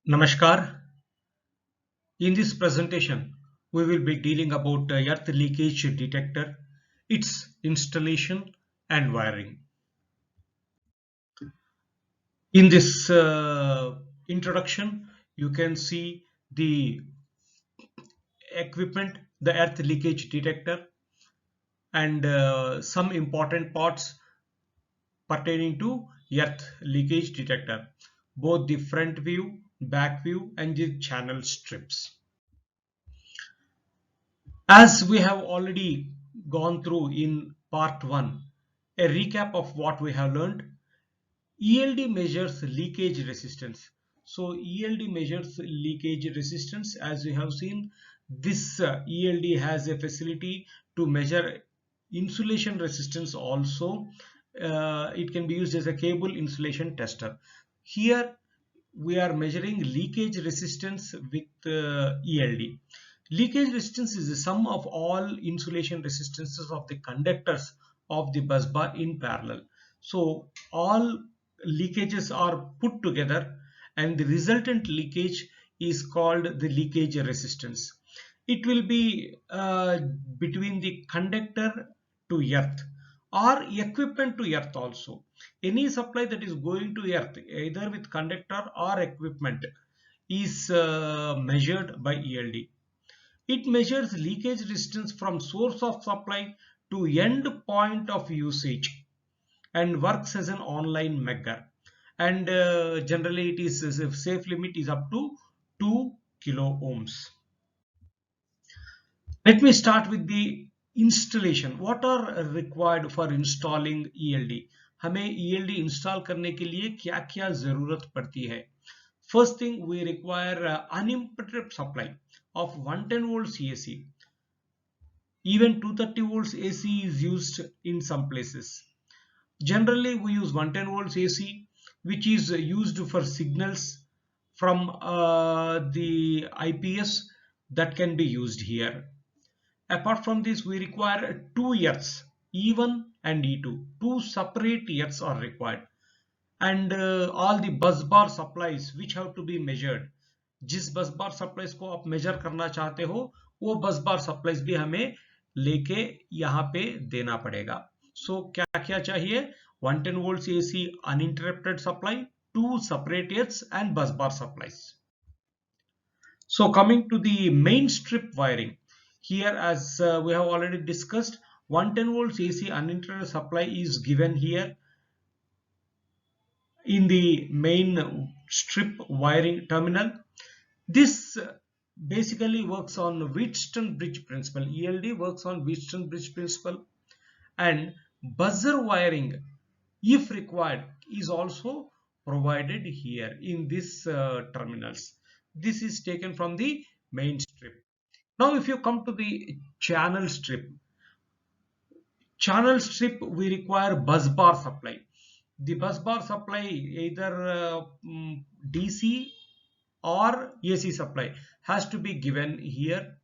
Namaskar. In this presentation, we will be dealing about Earth Leakage Detector, its installation and wiring. In this introduction, you can see the equipment, the Earth Leakage Detector, and some important parts pertaining to Earth Leakage Detector, both the front view, back view, and the channel strips. As we have already gone through in part 1, a recap of what we have learned. ELD measures leakage resistance. So ELD measures leakage resistance. As we have seen, this ELD has a facility to measure insulation resistance also. It can be used as a cable insulation tester. Here we are measuring leakage resistance with ELD. Leakage resistance is the sum of all insulation resistances of the conductors of the busbar in parallel. So all leakages are put together and the resultant leakage is called the leakage resistance. It will be between the conductor to earth or equipment to earth also. Any supply that is going to earth either with conductor or equipment is measured by ELD. It measures leakage resistance from source of supply to end point of usage and works as an online measure. And generally it is safe limit is up to 2 kilo ohms. Let me start with the installation. What are required for installing ELD? हमें ELD install करने के लिए क्या क्या जरूरत पड़ती है? First thing, we require uninterrupted supply of 110 volts AC. Even 230 volts AC is used in some places. Generally, we use 110 volts AC, which is used for signals from the IPS that can be used here. Apart from this, we require two earths, E1 and E2. Two separate earths are required. And all the bus bar supplies which have to be measured. जिस बस बार supplies को आप major करना चाहते हो वो बस बार supplies भी हमें लेके यहाँ पे देना पड़ेगा. सो क्या क्या चाहिए? 110 volts AC uninterrupted supply, two separate earths and bus bar supplies. So coming to the main strip wiring, here as we have already discussed, 110 volts AC uninterrupted supply is given here in the main strip wiring terminal. This basically works on Wheatstone bridge principle. ELD works on Wheatstone bridge principle, and buzzer wiring, if required, is also provided here in this terminals. This is taken from the main strip. Now if you come to the channel strip, we require bus bar supply. The bus bar supply either DC or AC supply has to be given here.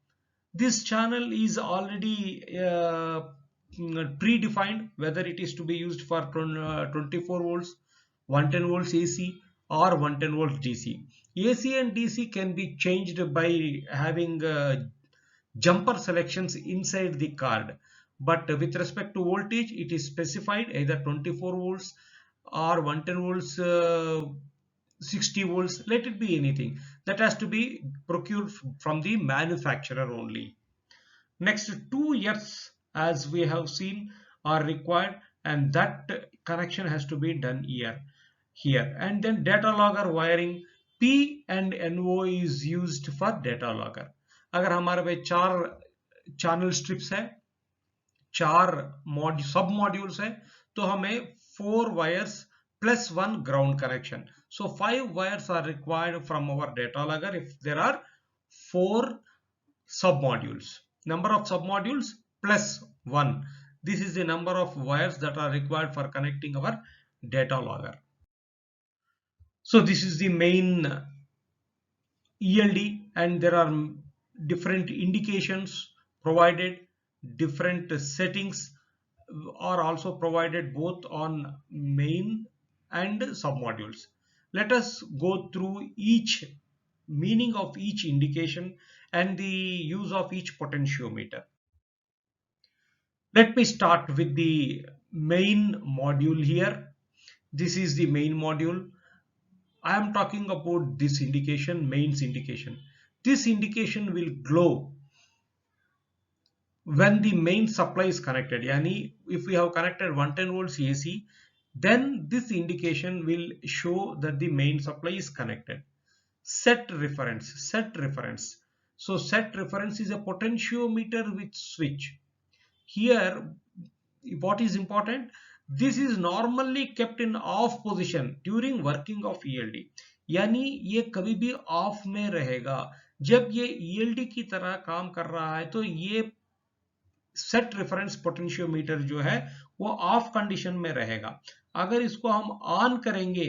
This channel is already predefined whether it is to be used for 24 volts, 110 volts AC or 110 volts DC. AC and DC can be changed by having jumper selections inside the card. But with respect to voltage, it is specified either 24 volts or 110 volts, 60 volts, let it be anything. That has to be procured from the manufacturer only. Next, two earths, as we have seen, are required, and that connection has to be done here. And then data logger wiring, P and NO is used for data logger. अगर हमारे पे चार channel strips है, चार सब modules है, तो हमें 4 wires plus 1 ground connection. So 5 wires are required from our data logger if there are 4 submodules. Number of submodules plus 1. This is the number of wires that are required for connecting our data logger. So this is the main ELD, and there are different indications provided, different settings are also provided both on main and submodules. Let us go through each meaning of each indication and the use of each potentiometer. Let me start with the main module here. This is the main module. I am talking about this indication, mains indication. This indication will glow when the main supply is connected. Yani if we have connected 110 volts AC, then this indication will show that the main supply is connected. Set reference. So set reference is a potentiometer with switch. Here, what is important? This is normally kept in off position during working of ELD. यानी ये कभी भी of में रहेगा. जब ये ELD की तरह काम कर रहा है तो ये सेट रेफरेंस पोटेंशियोमीटर जो है वो ऑफ कंडीशन में रहेगा. अगर इसको हम ऑन करेंगे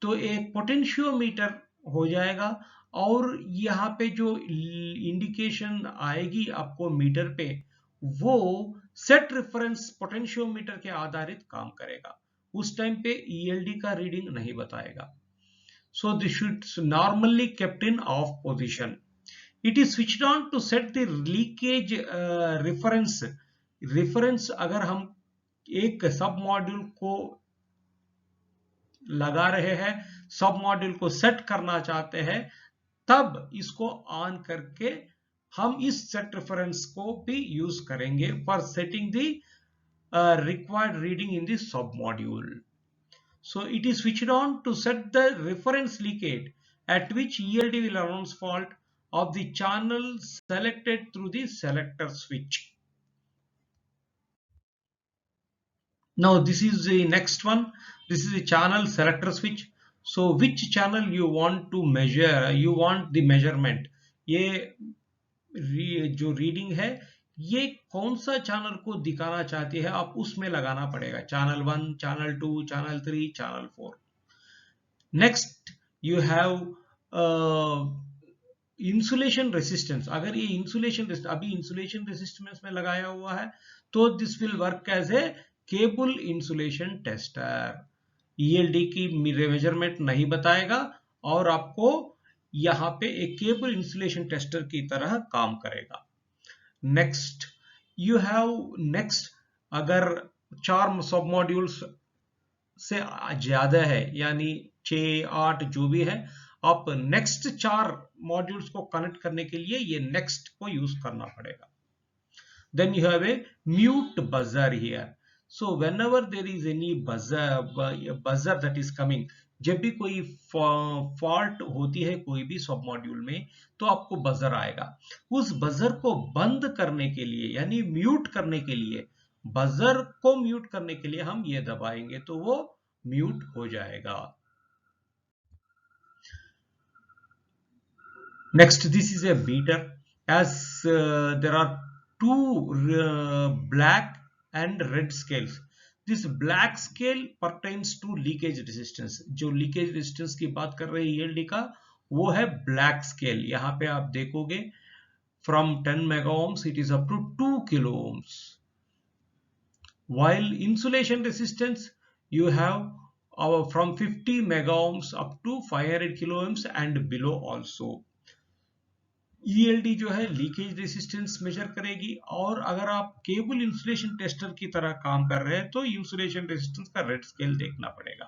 तो एक पोटेंशियोमीटर हो जाएगा और यहाँ पे जो इंडिकेशन आएगी आपको मीटर पे वो सेट रेफरेंस पोटेंशियोमीटर के आधारित काम करेगा. उस टाइम पे ELD का रीडिंग नहीं बताएगा. So this should normally kept in off position. It is switched on to set the leakage reference. Reference अगर हम एक सब मॉड्यूल को लगा रहे हैं, सब मॉड्यूल को सेट करना चाहते हैं, तब इसको ऑन करके हम इस सेट रेफरेंस को भी यूज करेंगे for setting the required reading in the sub module. So it is switched on to set the reference leakage at which ELD will announce fault of the channel selected through the selector switch. Now this is the next one. This is the channel selector switch. So which channel you want to measure, you want the measurement. ये जो reading है ये कौन सा channel को दिखाना चाहती है आप उसमें लगाना पड़ेगा. Channel 1, channel 2, channel 3, channel 4. Next you have insulation resistance. अगर ये इंसुलेशन अभी इंसुलेशन रेसिस्टेंस में लगाया हुआ है तो this will work as a cable insulation tester. ELD की मेजरमेंट नहीं बताएगा और आपको यहाँ पे एक केबल इंसुलेशन टेस्टर की तरह काम करेगा. नेक्स्ट यू हैव नेक्स्ट अगर 4 सब मॉड्यूल्स से ज्यादा है यानी 6, 8 जो भी है, आप नेक्स्ट 4 मॉड्यूल्स को कनेक्ट करने के लिए ये नेक्स्ट को यूज करना पड़ेगा. Then you have a mute buzzer here. So whenever there is any buzzer that is coming, जब भी कोई फॉल्ट होती है कोई भी सब मॉड्यूल में तो आपको बजर आएगा. उस बजर को बंद करने के लिए यानी म्यूट करने के लिए, बजर को म्यूट करने के लिए हम ये दबाएंगे तो वो म्यूट हो जाएगा. Next this is a meter. As there are 2 black and red scales. This black scale pertains to leakage resistance. जो लीकेज रेजिस्टेंस की बात कर रहे हैं ELD का वो है ब्लैक स्केल. यहाँ पे आप देखोगे from 10 mega ohms it is up to 2 kilo ohms. While insulation resistance you have from 50 mega ohms up to 500 kilo ohms and below also. ELD जो है लीकेज रेसिस्टेंस मेजर करेगी और अगर आप केबल इंसुलेशन टेस्टर की तरह काम कर रहे हैं तो इंसुलेशन रेसिस्टेंस का रेड स्केल देखना पड़ेगा.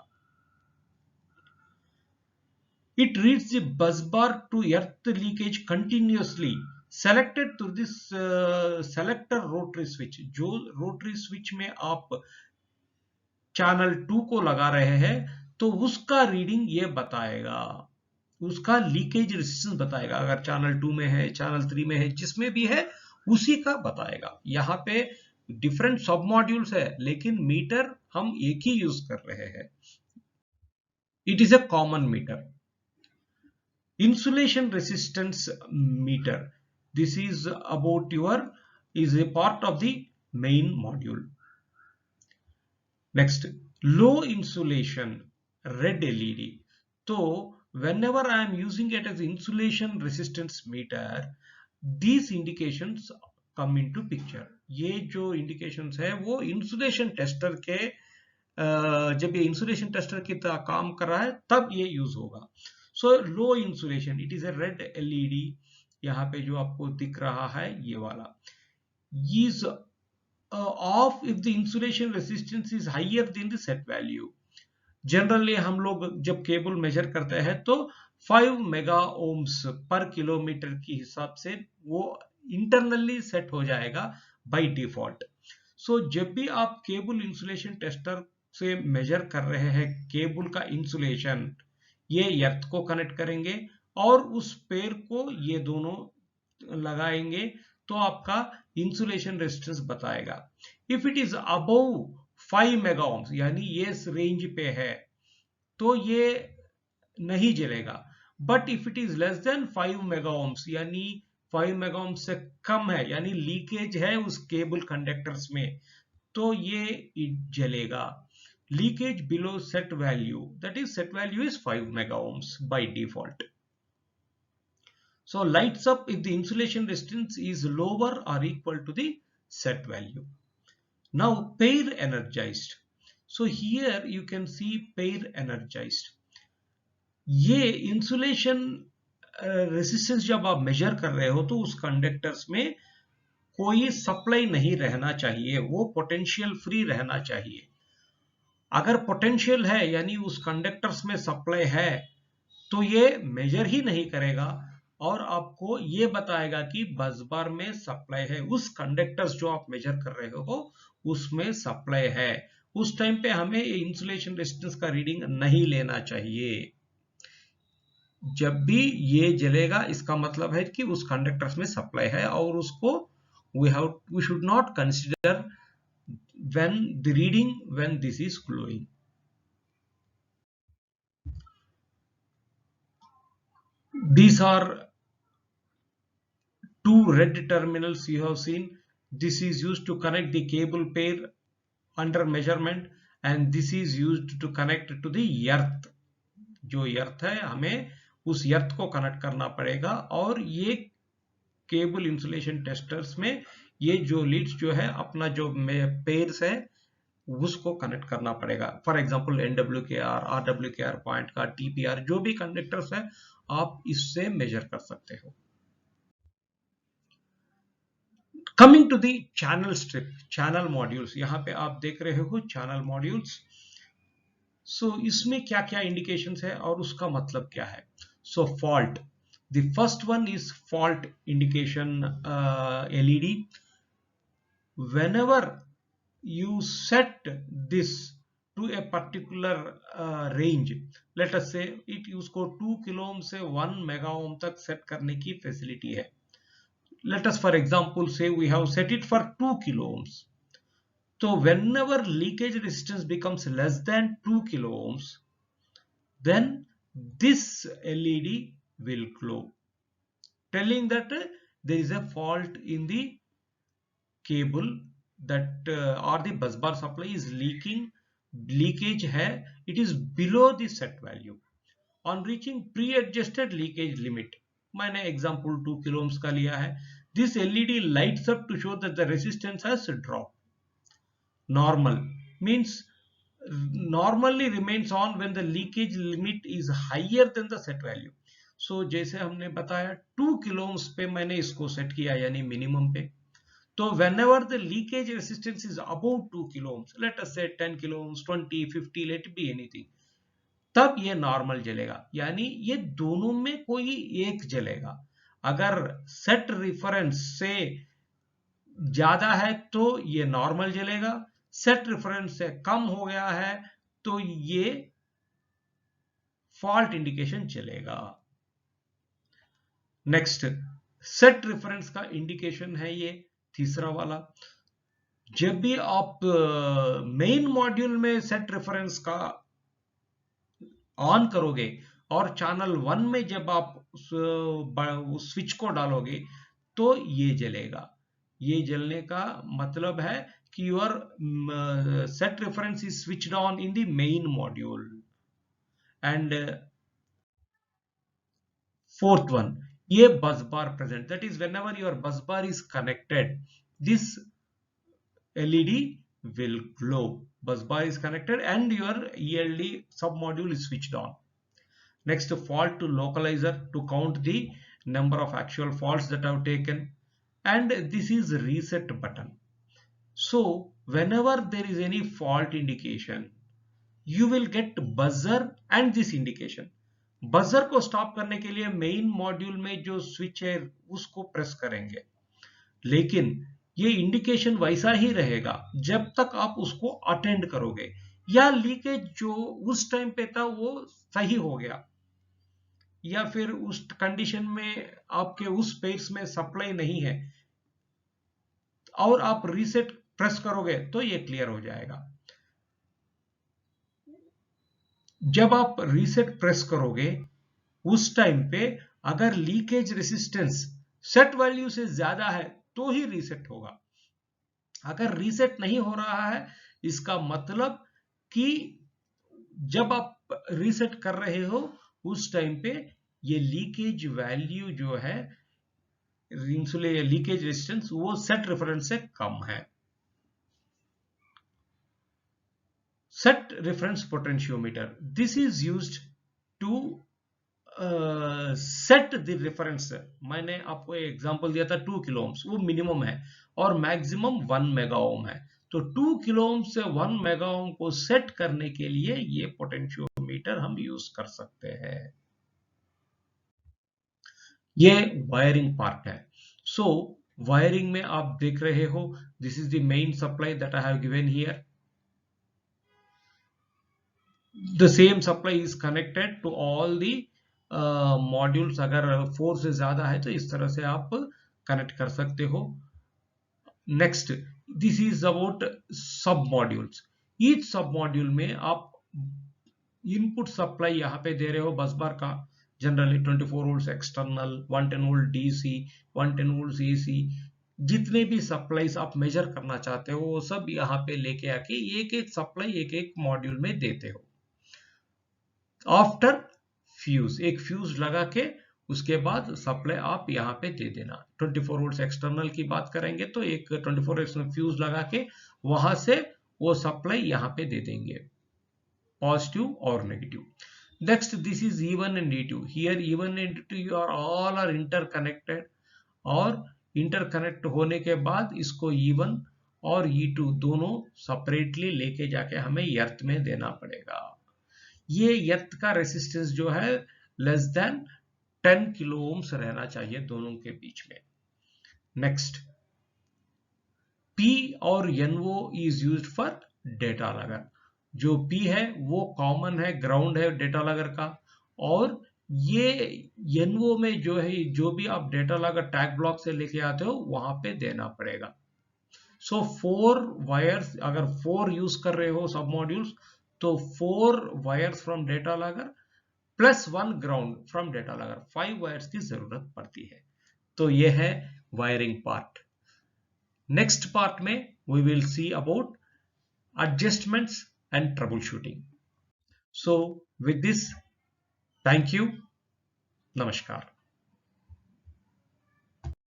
It reads the bus bar to earth leakage continuously selected through this selector rotary switch. जो रोटरी स्विच में आप चैनल 2 को लगा रहे हैं तो उसका रीडिंग ये बताएगा, उसका लीकेज रेजिस्टेंस बताएगा. अगर चैनल 2 में है, चैनल 3 में है, जिसमें भी है उसी का बताएगा. यहाँ पे डिफरेंट सब मॉड्यूल्स है लेकिन मीटर हम एक ही यूज कर रहे हैं. It is a common meter. Insulation resistance meter. This is about is a part of the main module. Next low insulation red LED. तो whenever I am using it as insulation resistance meter, these indications come into picture. ये जो indications है वो insulation tester के जब ये insulation tester की तरह काम कर रहा है तब ये यूज होगा. So low insulation, it is a red LED, यहाँ पे जो आपको दिख रहा है ये वाला, is off if the insulation resistance is higher than the set value. Generally हम लोग जब केबल मेजर करते हैं तो 5 मेगा ओम्स पर किलोमीटर की हिसाब से वो इंटरनली सेट हो जाएगा बाय डिफॉल्ट। सो जब भी आप केबल इंसुलेशन टेस्टर से मेजर कर रहे हैं केबल का इंसुलेशन, ये अर्थ को कनेक्ट करेंगे और उस पेयर को ये दोनों लगाएंगे तो आपका इंसुलेशन रेजिस्टेंस बताएगा। If it is above 5 mega ohms यानी ये इस रेंज पे है तो ये नहीं जलेगा, but if it is less than 5 mega ohms यानी 5 मेगा ओम्स से कम है यानी लीकेज है उस केबल कंडक्टर्स में, तो ये जलेगा। Leakage below set value, that is set value is 5 mega ohms by default. So lights up if the insulation resistance is lower or equal to the set value. Now pair energized. So here you can see pair energized. ये insulation resistance जब आप major कर रहे हो तो उस conductors में कोई सप्लाई नहीं रहना चाहिए, वो पोटेंशियल फ्री रहना चाहिए। अगर पोटेंशियल है यानी उस कंडक्टर्स में सप्लाई है तो ये मेजर ही नहीं करेगा और आपको ये बताएगा कि बस बार में सप्लाई है, उस कंडक्टर्स जो आप मेजर कर रहे हो उसमें सप्लाई है। उस टाइम पे हमें इंसुलेशन रेजिस्टेंस का रीडिंग नहीं लेना चाहिए। जब भी ये जलेगा इसका मतलब है कि उस कंडक्टर्स में सप्लाई है और उसको we should not consider when the reading when this is glowing. These are two red terminals you have seen. This is used to connect the cable pair under measurement and this is used to connect to the earth. जो earth है हमें उस earth को connect करना पड़ेगा और ये cable insulation testers में ये जो लीड्स जो है अपना जो पेयर्स है उसको कनेक्ट करना पड़ेगा। For example NWKR, RWKR point का, TPR जो भी कंडक्टर्स है आप इससे मेजर कर सकते हो। Coming to the channel strip, channel modules, यहाँ पे आप देख रहे हो चैनल मॉड्यूल्स। सो इसमें क्या क्या इंडिकेशंस है और उसका मतलब क्या है। So fault, the first one is fault indication LED। whenever you set this to a particular range, let us say it उसको 2 किलो ओम से 1 मेगा ओम तक सेट करने की फैसिलिटी है। Let us for example say we have set it for 2 kilo ohms. So whenever leakage resistance becomes less than 2 kilo ohms, then this LED will glow, telling that there is a fault in the cable that or the bus bar supply is leaking, leakage hai, it is below the set value. On reaching pre-adjusted leakage limit, मैंने example 2 kilo ohms का लिया है, this LED lights up to show that the resistance has dropped. Normal means normally remains on when the leakage limit is higher than the set value. So जैसे हमने बताया 2 kilo ohms पे मैंने इसको set किया यानी मिनिमम पे, तो whenever the leakage resistance is above 2 kilo ohms, let us say 10 kilo ohms, 20, 50, let it be anything, तब ये नॉर्मल जलेगा यानी ये दोनों में कोई एक जलेगा। अगर सेट रेफरेंस से ज्यादा है तो ये नॉर्मल जलेगा, सेट रेफरेंस से कम हो गया है तो ये फॉल्ट इंडिकेशन चलेगा। नेक्स्ट सेट रेफरेंस का इंडिकेशन है ये तीसरा वाला। जब भी आप मेन मॉड्यूल में सेट रेफरेंस का ऑन करोगे और चैनल 1 में जब आप उस स्विच को डालोगे तो ये जलेगा। ये जलने का मतलब है कि your set reference is switched on in the main module. And fourth one, ये bus bar present, that is whenever your bus bar is connected this LED will glow. Bus bar is connected and your ELD sub module is switched on. Next, fault to localizer to count the number of actual faults that I've taken. And this is reset button. So whenever there is any fault indication, you will get buzzer and this indication. Buzzer को stop करने के लिए main module में जो switch है उसको press करेंगे, लेकिन ये इंडिकेशन वैसा ही रहेगा जब तक आप उसको अटेंड करोगे, या लीकेज जो उस टाइम पे था वो सही हो गया, या फिर उस कंडीशन में आपके उस स्पेस में सप्लाई नहीं है और आप रीसेट प्रेस करोगे तो ये क्लियर हो जाएगा। जब आप रीसेट प्रेस करोगे उस टाइम पे अगर लीकेज रेसिस्टेंस सेट वैल्यू से ज्यादा है तो ही रीसेट होगा। अगर रीसेट नहीं हो रहा है इसका मतलब कि जब आप रीसेट कर रहे हो उस टाइम पे ये लीकेज वैल्यू जो है लीकेज रेजिस्टेंस वो सेट रेफरेंस से कम है। Set reference potentiometer, this is used to set the reference. मैंने आपको एग्जांपल दिया था 2 किलो ओम्स, वो मिनिमम है और मैक्सिमम 1 मेगा ओम है। तो 2 किलो ओम से 1 मेगा ओम को सेट करने के लिए ये पोटेंशियोमीटर हम यूज कर सकते हैं। ये वायरिंग पार्ट है। सो वायरिंग में आप देख रहे हो, this is the main supply that I have given here. the same supply is connected to all the modules। अगर 4 से ज्यादा है तो इस तरह से आप कनेक्ट कर सकते हो। नेक्स्ट, दिस इज अबाउट सब मॉड्यूल्स। ईच सब मॉड्यूल में आप इनपुट सप्लाई यहाँ पे दे रहे हो बस बार का, generally 24 volts external, 110 volt DC, 110 volt AC, जितने भी सप्लाईज आप मेजर करना चाहते हो वो सब यहाँ पे लेके आके एक एक सप्लाई एक एक मॉड्यूल में देते हो। आफ्टर फ्यूज, एक फ्यूज लगा के उसके बाद सप्लाई आप यहाँ पे दे देना। 24 वोल्ट एक्सटर्नल की बात करेंगे तो एक 24 वोल्ट फ्यूज लगा के वहां से वो सप्लाई यहाँ पे दे देंगे, पॉजिटिव और negative. Next, this is E1 and E2। Here E1 and E2 are all are interconnected, और इंटरकनेक्ट होने के बाद इसको E1 और E2 दोनों सेपरेटली लेके जाके हमें अर्थ में देना पड़ेगा। ये अर्थ का रेसिस्टेंस जो है लेस देन 10 किलो ओम्स रहना चाहिए दोनों के बीच में। नेक्स्ट, P और NO is used for data logger. जो P है वो कॉमन है, ग्राउंड है डेटा लगर का, और ये NO में जो है जो भी आप डेटा लगर टैग ब्लॉक से लेके आते हो वहां पे देना पड़ेगा। सो 4 वायर्स, अगर 4 यूज कर रहे हो सब मॉड्यूल्स तो 4 wires from data logger plus 1 ground from data logger, 5 wires की जरूरत पड़ती है। तो ये है वायरिंग पार्ट। नेक्स्ट पार्ट में we will see about adjustments and troubleshooting. So with this, thank you, नमस्कार।